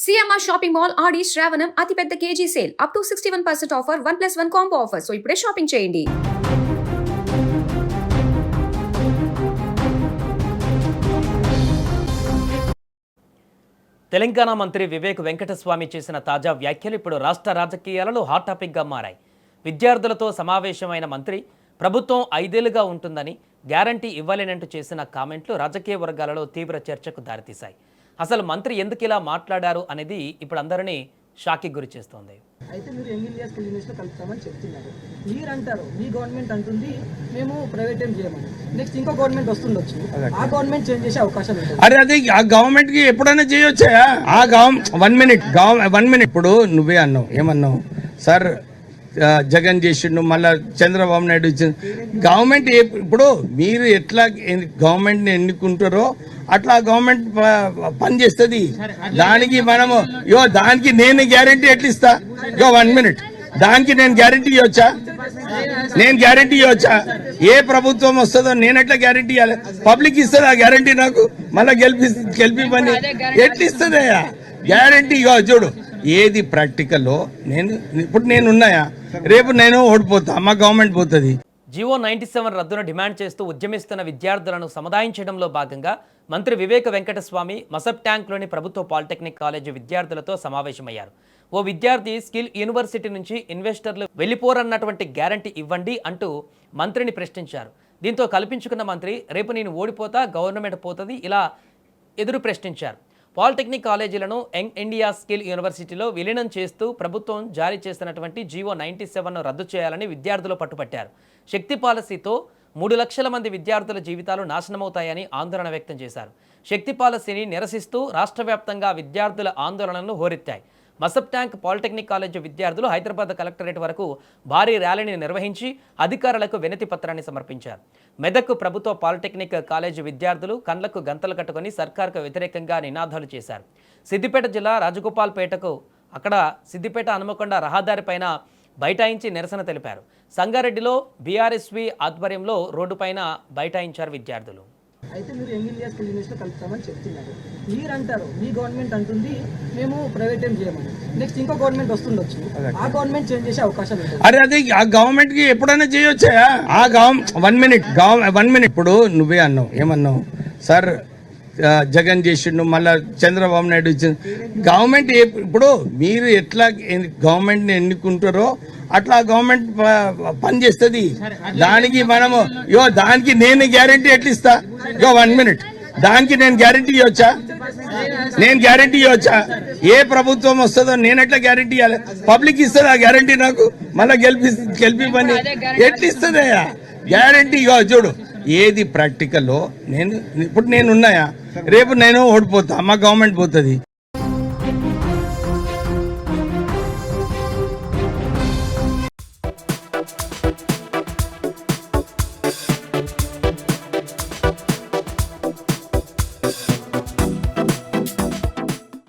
CMR shopping mall ఆడి శ్రావణం అతిపెద్ద KG sale up to 61% offer 1+1 combo offer. So ఇప్పుడే shopping చేయండి. తెలంగాణ మంత్రి వివేక్ వెంకటస్వామి చేసిన తాజా వ్యాఖ్యలు ఇప్పుడు రాష్ట్ర రాజకీయాలలో హాట్ టాపిక్గా మారాయి. విద్యార్థులతో సమావేశమైన మంత్రి ప్రభుత్వం 5 ఏళ్లుగా ఉంటుందని గ్యారంటీ ఇవ్వలేనంటూ చేసిన కామెంట్లు రాజకీయ వర్గాలలో తీవ్ర చర్చకు దారితీశాయి. అసలు మంత్రి ఎందుకు ఇలా మాట్లాడారు అనేది ఇప్పుడు అందరినీ షాక్కి గురి చేస్తోంది. అయితే మీరు ఎంగిలియాస్ యూనివర్సిటీలో కలుపుతామని చెప్తున్నారు. మీరు అంటారు మీ గవర్నమెంట్ అంటుంది మేము ప్రైవేట్ ఏం చేయమని. నెక్స్ట్ ఇంకో గవర్నమెంట్ వస్తుండొచ్చు, ఆ గవర్నమెంట్ చేంజ్ చేసే అవకాశం ఉంటుంది. అరే అది ఆ గవర్నమెంట్ కి ఎప్పుడైనా చేయొచ్చా? ఆ వన్ మినిట్ ఇప్పుడు నువ్వే అన్నావు, ఏమన్నావు సార్? జగన్ చేసిండు, మళ్ళా చంద్రబాబు నాయుడు ఇచ్చింది. గవర్నమెంట్ ఇప్పుడు మీరు ఎట్లా గవర్నమెంట్ ని ఎన్నుకుంటారో అట్లా గవర్నమెంట్ పనిచేస్తుంది. దానికి మనము దానికి నేను గ్యారంటీ ఎట్లా ఇస్తా? 1 మినిట్, దానికి నేను గ్యారంటీ ఇవ్వచ్చా? ఏ ప్రభుత్వం వస్తుందో నేను ఎట్లా గ్యారంటీ ఇవ్వాలి? పబ్లిక్ ఇస్తుంది ఆ గ్యారంటీ నాకు, మళ్ళీ గెలిపి పని ఎట్లా ఇస్తుందయ్యా గ్యారంటీ? చూడు ఏది ప్రాక్టికల్లో ఇప్పుడు నేను ఉన్నాయా, రేపు నేను ఓడిపోతా, మా గవర్నమెంట్ పోతుంది. జివో 97 రద్దును డిమాండ్ చేస్తూ ఉద్యమిస్తున్న విద్యార్థులను సముదాయించడంలో భాగంగా మంత్రి వివేక్ వెంకటస్వామి మసబ్ ట్యాంక్లోని ప్రభుత్వ పాలిటెక్నిక్ కాలేజీ విద్యార్థులతో సమావేశమయ్యారు. ఓ విద్యార్థి స్కిల్ యూనివర్సిటీ నుంచి ఇన్వెస్టర్లు వెళ్ళిపోరన్నటువంటి గ్యారంటీ ఇవ్వండి అంటూ మంత్రిని ప్రశ్నించారు. దీంతో కల్పించుకున్న మంత్రి రేపు నేను ఓడిపోతా, గవర్నమెంట్ పోతుంది ఇలా ఎదురు ప్రశ్నించారు. పాలిటెక్నిక్ కాలేజీలను యంగ్ ఇండియా స్కిల్ యూనివర్సిటీలో విలీనం చేస్తూ ప్రభుత్వం జారీ చేస్తున్నటువంటి జివో 97ను రద్దు చేయాలని విద్యార్థులు పట్టుపట్టారు. శక్తి పాలసీతో 3 లక్షల మంది విద్యార్థుల జీవితాలు నాశనమవుతాయని ఆందోళన వ్యక్తం చేశారు. శక్తి పాలసీని నిరసిస్తూ రాష్ట్ర వ్యాప్తంగా విద్యార్థుల ఆందోళనలు హోరెత్తాయి. మసబ్ ట్యాంక్ పాలిటెక్నిక్ కాలేజీ విద్యార్థులు హైదరాబాద్ కలెక్టరేట్ వరకు భారీ ర్యాలీని నిర్వహించి అధికారులకు వినతి పత్రాన్ని సమర్పించారు. మెదక్ ప్రభుత్వ పాలిటెక్నిక్ కాలేజీ విద్యార్థులు కండ్లకు గంతలు కట్టుకుని సర్కార్కు వ్యతిరేకంగా నినాదాలు చేశారు. సిద్దిపేట జిల్లా రాజగోపాల్పేటకు అక్కడ సిద్దిపేట హనుమకొండ రహదారిపైన బైఠాయించి నిరసన తెలిపారు. సంగారెడ్డిలో బీఆర్ఎస్వి ఆధ్వర్యంలో రోడ్డుపైన బైఠాయించారు విద్యార్థులు. అయితే మీరు ఎంగిలియాస్ యూనివర్సిటీలో కలుపుతామని చెప్తున్నారు. మీరు అంటారు మీ గవర్నమెంట్ అంటుంది మేము ప్రైవేట్ ఏం చేయమని. నెక్స్ట్ ఇంకో గవర్నమెంట్ వస్తుండొచ్చు, ఆ గవర్నమెంట్ చేంజ్ చేసే అవకాశం ఉంటుంది. అరే అది ఆ గవర్నమెంట్ కి ఎప్పుడైనా చేయొచ్చా? ఆ 1 మినిట్ ఇప్పుడు నువ్వే అన్నావు, ఏమన్నావు సార్? జగన్ చేసిండు, మళ్ళా చంద్రబాబు నాయుడు ఇచ్చింది. గవర్నమెంట్ ఇప్పుడు మీరు ఎట్లా గవర్నమెంట్ ని ఎన్నుకుంటారో అట్లా గవర్నమెంట్ పనిచేస్తుంది. దానికి మనము దానికి నేను గ్యారంటీ ఎట్లా ఇస్తా? 1 మినిట్, దానికి నేను గ్యారంటీ ఇవ్వచ్చా? ఏ ప్రభుత్వం వస్తుందో నేను ఎట్లా గ్యారంటీ ఇవ్వాలి? పబ్లిక్ ఇస్తుంది ఆ గ్యారంటీ నాకు, మళ్ళీ గెలిపి పని ఎట్లా ఇస్తుందయ్యా గ్యారంటీ? చూడు ఏది ప్రాక్టికల్లో ఇప్పుడు నేను ఉన్నాయా, రేపు నేను ఓడిపోతా, మా గవర్నమెంట్ పోతుంది.